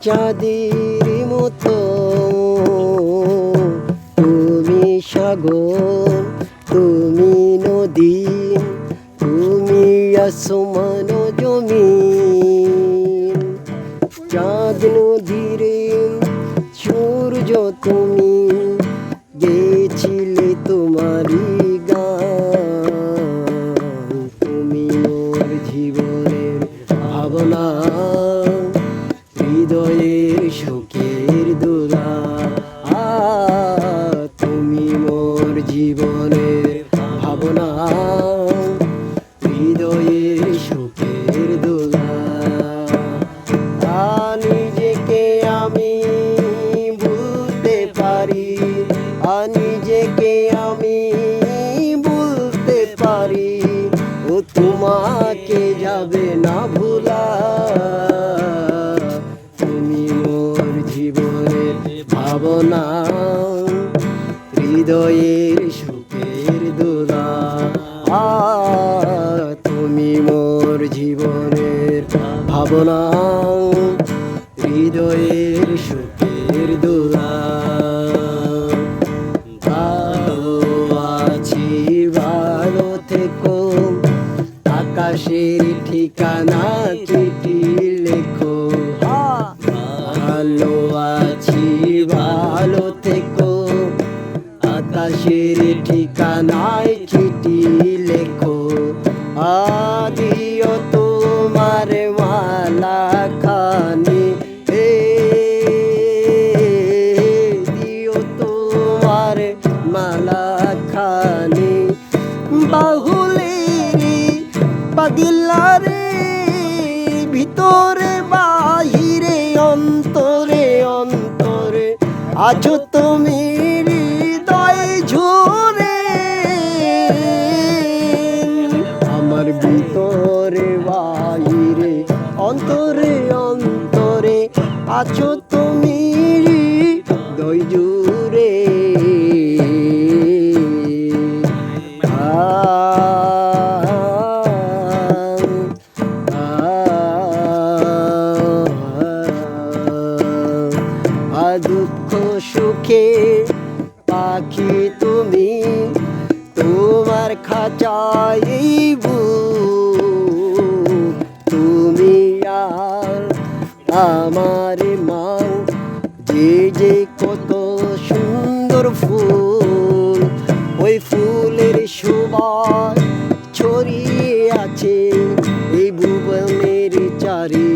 চাঁদের মতো তুমি সাগর, তুমি নদী, তুমি আসমান জমিন। চাঁদ নদীর সূর্য তুমি, গেছিলে তোমারই গান। তুমি মোর জীবনের ভাবনা, হৃদয়ের সুখের দোলা। তুমি মোর জীবনের ভাবনা, হৃদয়ের সুখের দোলা। নিজেকে আমি ভুলতে পারি, নিজেকে আমি ভুলতে পারি, ও তোমাকে যাবে না ভোলা। জীবনের ভাবনা, হৃদয়ের সুখের দোলা। তুমি মোর জীবনের ভাবনা, হৃদয়ের সুখের দোলা। ভালো আছি ভালো থেকো, আকাশের ঠিকানা চিঠি লেখো। ভালো আছি ভালো থেকো, আকাশের ঠিকানায় চিঠি লেখো। দিও তোমার মালা খানি, দিও তোমার মালা খানি। বাহুলেরি পাগিলারে, ভিতরে বাহিরে অন্তরে অন্তরে আছো তুমি হৃদয় ঝরে। আমার ভিতরে বাহিরে অন্তরে অন্তরে আছো তুমি হৃদয় জুড়ে। দুঃখ সুখে পাখি তুমি, তোমার খাঁচায় তুমি আর আমার মা। যে কত সুন্দর ফুল, ওই ফুলের সুবাস ছড়িয়ে আছে এই ভুবনের চারি